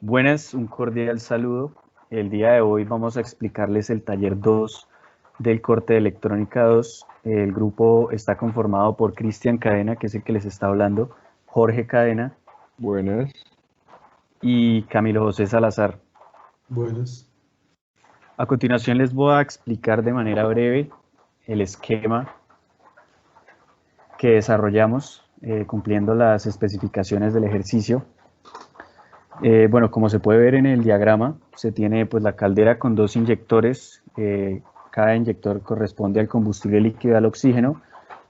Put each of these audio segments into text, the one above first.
Buenas, un cordial saludo. El día de hoy vamos a explicarles el taller 2 del corte de electrónica 2. El grupo está conformado por Cristian Cadena, que es el que les está hablando, Jorge Cadena. Buenas. Y Camilo José Salazar. Buenas. A continuación les voy a explicar de manera breve el esquema que desarrollamos cumpliendo las especificaciones del ejercicio. Bueno, como se puede ver en el diagrama, se tiene pues la caldera con dos inyectores. Cada inyector corresponde al combustible líquido y al oxígeno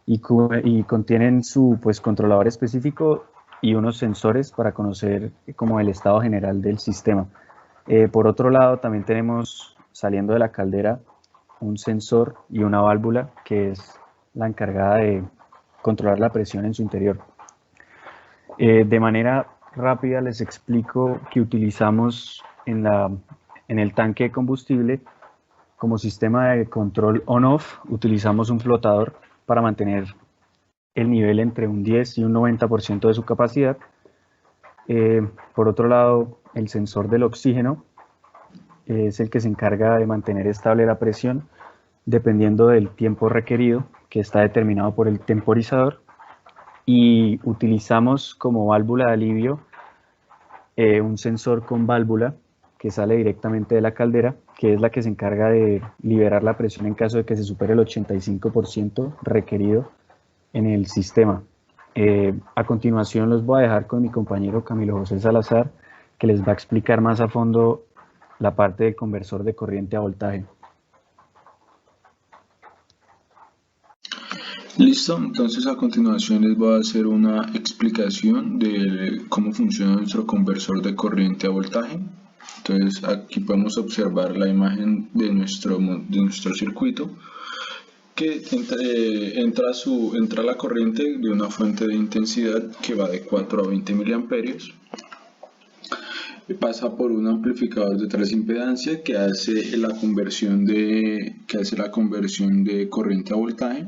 y contienen su pues controlador específico y unos sensores para conocer como el estado general del sistema. Por otro lado, también tenemos saliendo de la caldera un sensor y una válvula que es la encargada de controlar la presión en su interior. De manera rápida les explico que utilizamos en el tanque de combustible como sistema de control on-off, utilizamos un flotador para mantener el nivel entre un 10 y un 90% de su capacidad. Por otro lado, el sensor del oxígeno es el que se encarga de mantener estable la presión dependiendo del tiempo requerido, que está determinado por el temporizador. Y utilizamos como válvula de alivio un sensor con válvula que sale directamente de la caldera, que es la que se encarga de liberar la presión en caso de que se supere el 85% requerido en el sistema. A continuación los voy a dejar con mi compañero Camilo José Salazar, que les va a explicar más a fondo la parte del conversor de corriente a voltaje. Listo, entonces a continuación les voy a hacer una explicación de cómo funciona nuestro conversor de corriente a voltaje. Entonces aquí podemos observar la imagen de nuestro circuito que entra la corriente de una fuente de intensidad que va de 4 a 20 miliamperios. Pasa por un amplificador de transimpedancia que hace la conversión de corriente a voltaje.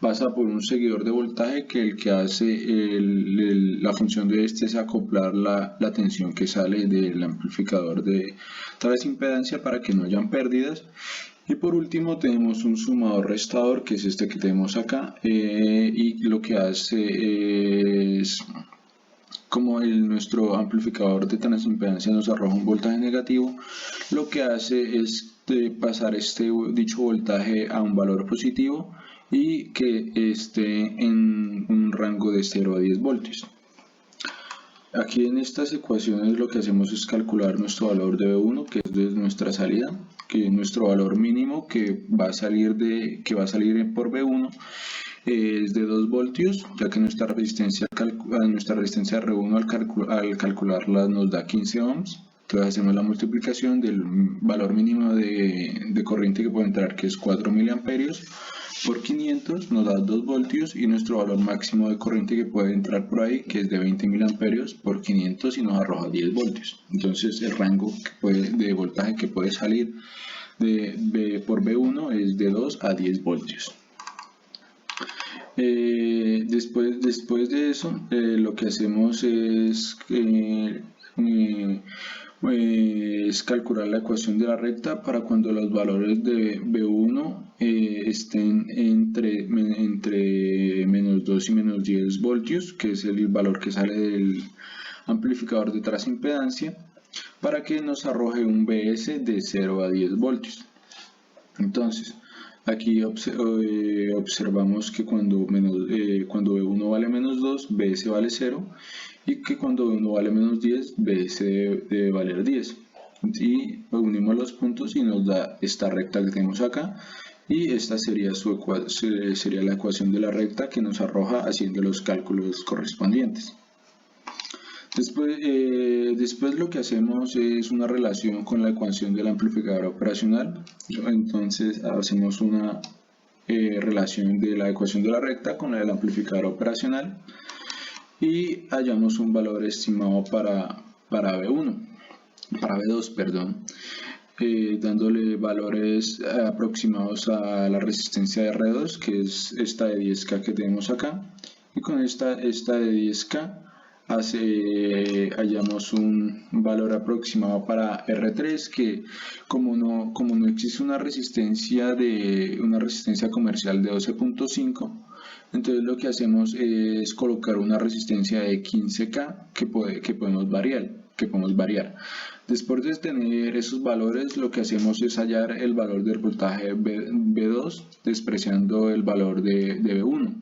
Pasa por un seguidor de voltaje que el que hace la función de este es acoplar la tensión que sale del amplificador de transimpedancia para que no hayan pérdidas. Y por último tenemos un sumador restador, que es este que tenemos acá, y lo que hace es, como nuestro amplificador de transimpedancia nos arroja un voltaje negativo, lo que hace es pasar dicho voltaje a un valor positivo y que esté en un rango de 0 a 10 voltios. Aquí en estas ecuaciones lo que hacemos es calcular nuestro valor de V1, que es de nuestra salida, que es nuestro valor mínimo que va a salir por V1 es de 2 voltios, ya que nuestra resistencia R1 al calcularla nos da 15 ohms. Entonces hacemos la multiplicación del valor mínimo de corriente que puede entrar, que es 4 miliamperios, por 500 nos da 2 voltios, y nuestro valor máximo de corriente que puede entrar por ahí, que es de 20 miliamperios por 500, y nos arroja 10 voltios. Entonces el rango de voltaje que puede salir por V1 es de 2 a 10 voltios. Después de eso, lo que hacemos es calcular la ecuación de la recta para cuando los valores de V1 estén entre menos 2 y menos 10 voltios, que es el valor que sale del amplificador de transimpedancia, para que nos arroje un Vs de 0 a 10 voltios. Entonces, aquí observamos que cuando V1 vale menos 2, Vs vale 0, y que cuando V1 vale menos 10, Vs debe valer 10. Y unimos los puntos y nos da esta recta que tenemos acá, y esta sería la ecuación de la recta que nos arroja haciendo los cálculos correspondientes. Después lo que hacemos es una relación con la ecuación del amplificador operacional. Entonces hacemos una relación de la ecuación de la recta con la del amplificador operacional y hallamos un valor estimado para V2, perdón, dándole valores aproximados a la resistencia de R2, que es esta de 10K que tenemos acá, y con esta de 10K hallamos un valor aproximado para R3 que como no existe una resistencia comercial de 12.5, entonces lo que hacemos es colocar una resistencia de 15K que podemos variar. Después de tener esos valores, lo que hacemos es hallar el valor del voltaje B2 despreciando el valor de B1.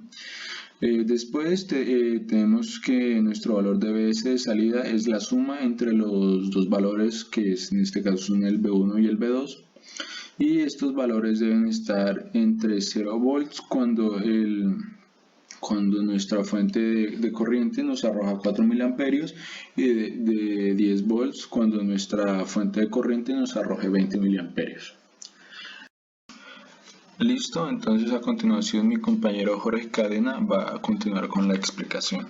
Después tenemos que nuestro valor de BS de salida es la suma entre los dos valores, que en este caso son el B1 y el B2, y estos valores deben estar entre 0 volts cuando nuestra fuente de corriente nos arroja 4 miliamperios y de 10 volts cuando nuestra fuente de corriente nos arroje 20 miliamperios. Listo, entonces a continuación mi compañero Jorge Cadena va a continuar con la explicación.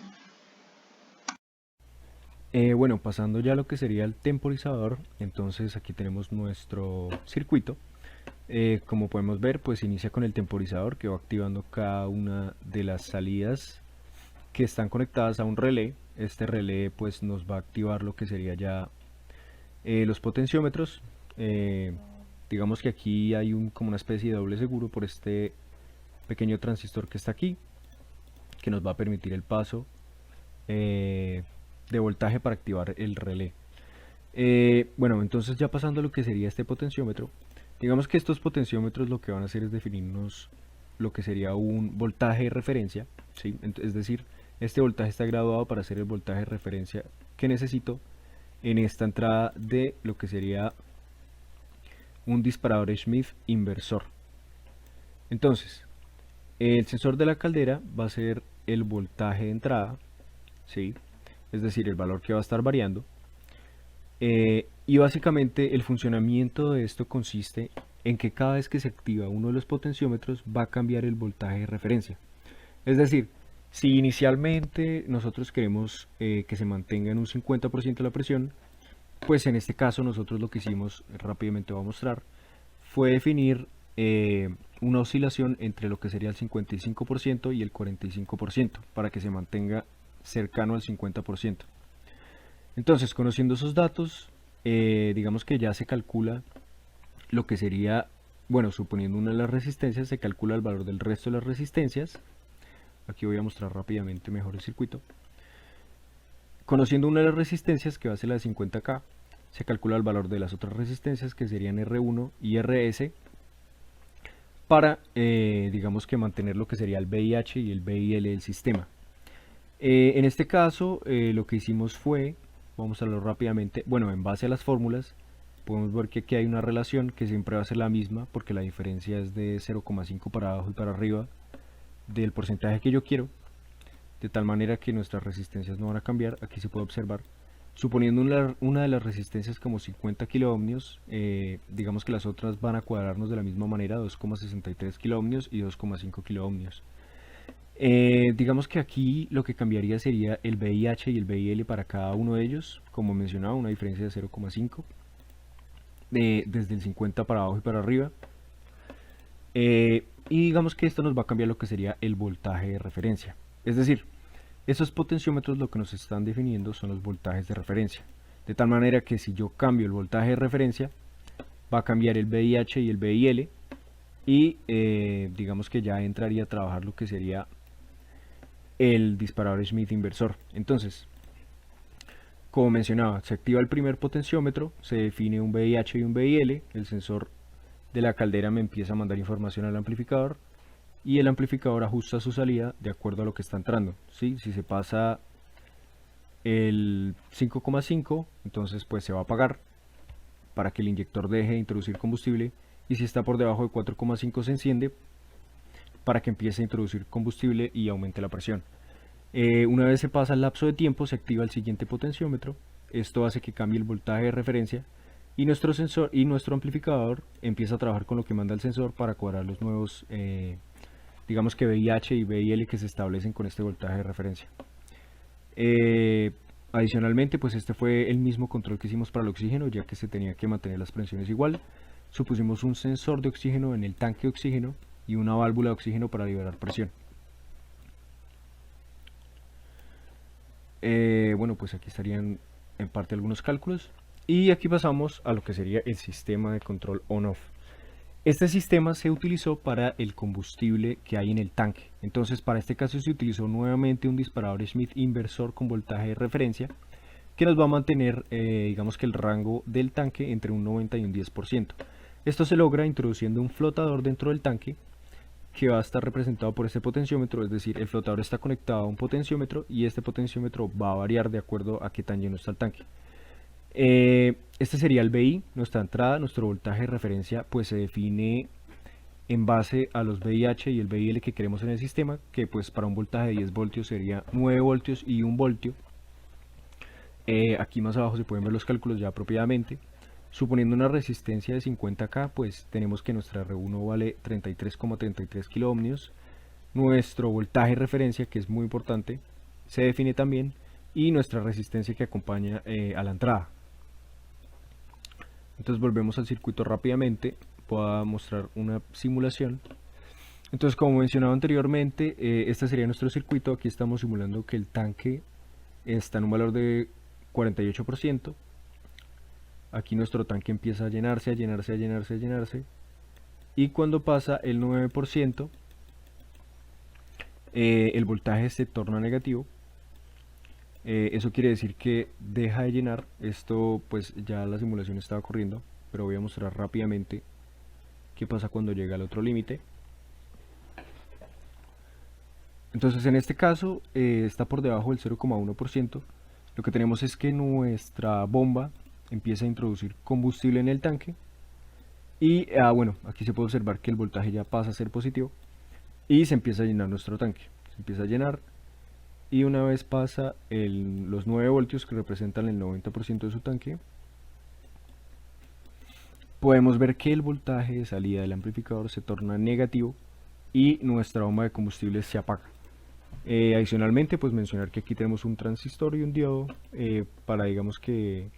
Bueno, pasando ya a lo que sería el temporizador, entonces aquí tenemos nuestro circuito. Como podemos ver, pues inicia con el temporizador que va activando cada una de las salidas que están conectadas a un relé. Este relé pues nos va a activar lo que sería ya los potenciómetros. Digamos que aquí hay como una especie de doble seguro por este pequeño transistor que está aquí, que nos va a permitir el paso de voltaje para activar el relé. Bueno, entonces ya pasando a lo que sería este potenciómetro, digamos que estos potenciómetros lo que van a hacer es definirnos lo que sería un voltaje de referencia, ¿sí? Es decir, este voltaje está graduado para hacer el voltaje de referencia que necesito en esta entrada de lo que sería un disparador Schmitt inversor. Entonces, el sensor de la caldera va a ser el voltaje de entrada, ¿sí? Es decir, el valor que va a estar variando. Y básicamente el funcionamiento de esto consiste en que cada vez que se activa uno de los potenciómetros va a cambiar el voltaje de referencia. Es decir, si inicialmente nosotros queremos que se mantenga en un 50% la presión, pues en este caso nosotros lo que hicimos, rápidamente voy a mostrar, fue definir una oscilación entre lo que sería el 55% y el 45% para que se mantenga cercano al 50%. Entonces, conociendo esos datos, digamos que ya se calcula lo que sería, bueno, suponiendo una de las resistencias, se calcula el valor del resto de las resistencias. Aquí voy a mostrar rápidamente mejor el circuito. Conociendo una de las resistencias, que va a ser la de 50K, se calcula el valor de las otras resistencias, que serían R1 y RS, para, digamos que mantener lo que sería el VIH y el VIL del sistema. En este caso, lo que hicimos fue, vamos a verlo rápidamente, bueno, en base a las fórmulas, podemos ver que aquí hay una relación que siempre va a ser la misma, porque la diferencia es de 0,5 para abajo y para arriba del porcentaje que yo quiero, de tal manera que nuestras resistencias no van a cambiar. Aquí se puede observar, suponiendo una de las resistencias como 50 kiloohmios, digamos que las otras van a cuadrarnos de la misma manera, 2,63 kiloohmios y 2,5 kiloohmios. Digamos que aquí lo que cambiaría sería el VIH y el VIL para cada uno de ellos, como mencionaba, una diferencia de 0,5 desde el 50 para abajo y para arriba. Y digamos que esto nos va a cambiar lo que sería el voltaje de referencia. Es decir, esos potenciómetros lo que nos están definiendo son los voltajes de referencia. De tal manera que si yo cambio el voltaje de referencia, va a cambiar el VIH y el VIL. Y digamos que ya entraría a trabajar lo que sería el disparador Schmitt inversor. Entonces, como mencionaba, se activa el primer potenciómetro, se define un VIH y un VIL, el sensor de la caldera me empieza a mandar información al amplificador y el amplificador ajusta su salida de acuerdo a lo que está entrando, ¿sí? Si se pasa el 5,5, entonces pues se va a apagar para que el inyector deje de introducir combustible, y si está por debajo de 4,5 se enciende para que empiece a introducir combustible y aumente la presión. Una vez se pasa el lapso de tiempo, se activa el siguiente potenciómetro. Esto hace que cambie el voltaje de referencia y nuestro sensor y nuestro amplificador empieza a trabajar con lo que manda el sensor para cuadrar los nuevos, digamos que VIH y VIL que se establecen con este voltaje de referencia. Adicionalmente, pues este fue el mismo control que hicimos para el oxígeno, ya que se tenía que mantener las presiones igual. Supusimos un sensor de oxígeno en el tanque de oxígeno y una válvula de oxígeno para liberar presión. Bueno, pues aquí estarían en parte algunos cálculos. Y aquí pasamos a lo que sería el sistema de control on-off. Este sistema se utilizó para el combustible que hay en el tanque. Entonces, para este caso se utilizó nuevamente un disparador Schmitt inversor con voltaje de referencia que nos va a mantener, digamos que el rango del tanque entre un 90 y un 10%. Esto se logra introduciendo un flotador dentro del tanque que va a estar representado por este potenciómetro, es decir, el flotador está conectado a un potenciómetro y este potenciómetro va a variar de acuerdo a qué tan lleno está el tanque. Este sería el VI, nuestra entrada, nuestro voltaje de referencia pues se define en base a los VIH y el VIL que queremos en el sistema, que pues para un voltaje de 10 voltios sería 9 voltios y 1 voltio. Aquí más abajo se pueden ver los cálculos ya apropiadamente. Suponiendo una resistencia de 50K, pues tenemos que nuestra R1 vale 33,33 kiloohmios. Nuestro voltaje de referencia, que es muy importante, se define también, y nuestra resistencia que acompaña a la entrada. Entonces volvemos al circuito rápidamente. Voy a mostrar una simulación. Entonces, como mencionado anteriormente, este sería nuestro circuito. Aquí estamos simulando que el tanque está en un valor de 48%. Aquí nuestro tanque empieza a llenarse, a llenarse, a llenarse, a llenarse. Y cuando pasa el 9%, el voltaje se torna negativo. Eso quiere decir que deja de llenar. Esto pues ya la simulación estaba corriendo, pero voy a mostrar rápidamente qué pasa cuando llega al otro límite. Entonces en este caso está por debajo del 0,1%. Lo que tenemos es que nuestra bomba empieza a introducir combustible en el tanque y bueno, aquí se puede observar que el voltaje ya pasa a ser positivo y se empieza a llenar nuestro tanque. Se empieza a llenar y una vez pasa los 9 voltios que representan el 90% de su tanque, podemos ver que el voltaje de salida del amplificador se torna negativo y nuestra bomba de combustible se apaga. Adicionalmente, pues mencionar que aquí tenemos un transistor y un diodo para, digamos que,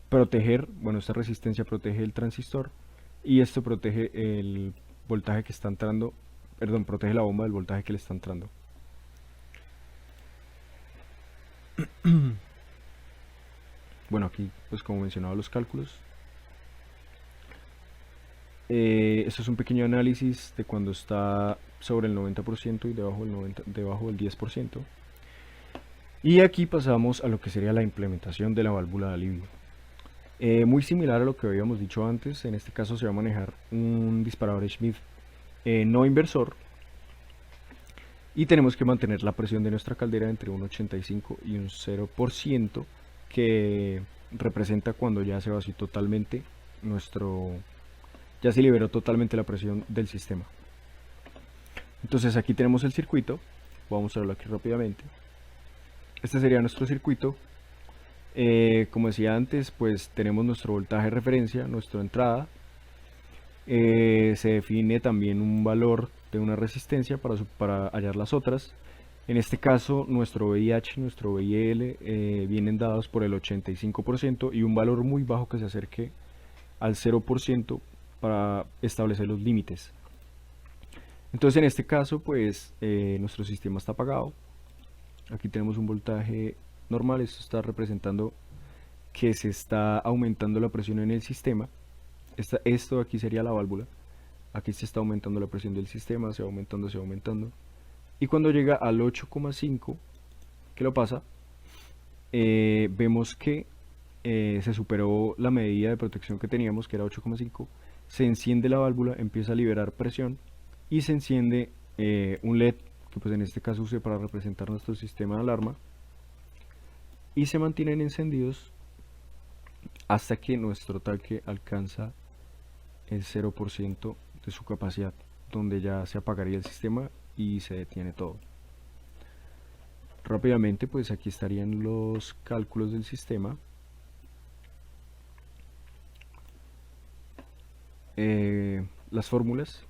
proteger, bueno, esta resistencia protege el transistor y esto protege el voltaje que está entrando, perdón, protege la bomba del voltaje que le está entrando. Bueno, aquí pues como mencionaba los cálculos. Esto es un pequeño análisis de cuando está sobre el 90% y debajo del 10%. Y aquí pasamos a lo que sería la implementación de la válvula de alivio. Muy similar a lo que habíamos dicho antes, en este caso se va a manejar un disparador Schmitt no inversor y tenemos que mantener la presión de nuestra caldera entre un 85 y un 0%, que representa cuando ya se vació totalmente ya se liberó totalmente la presión del sistema. Entonces aquí tenemos el circuito, vamos a verlo aquí rápidamente. Este sería nuestro circuito. Como decía antes, pues tenemos nuestro voltaje de referencia, nuestra entrada. Se define también un valor de una resistencia para hallar las otras. En este caso nuestro VIH, nuestro VIL vienen dados por el 85% y un valor muy bajo que se acerque al 0% para establecer los límites. Entonces en este caso pues nuestro sistema está apagado. Aquí tenemos un voltaje normal, esto está representando que se está aumentando la presión en el sistema. Esto aquí sería la válvula. Aquí se está aumentando la presión del sistema, se va aumentando, se va aumentando. Y cuando llega al 8,5, que lo pasa, vemos que se superó la medida de protección que teníamos, que era 8,5. Se enciende la válvula, empieza a liberar presión y se enciende un LED, que pues en este caso use para representar nuestro sistema de alarma, y se mantienen encendidos hasta que nuestro tanque alcanza el 0% de su capacidad, donde ya se apagaría el sistema y se detiene todo. Rápidamente pues aquí estarían los cálculos del sistema. Las fórmulas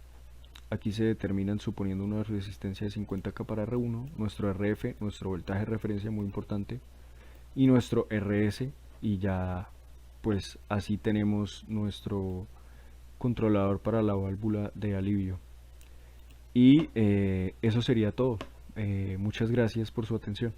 aquí se determinan suponiendo una resistencia de 50K para R1, nuestro RF, nuestro voltaje de referencia muy importante, y nuestro RS, y ya pues así tenemos nuestro controlador para la válvula de alivio. Y eso sería todo. Muchas gracias por su atención.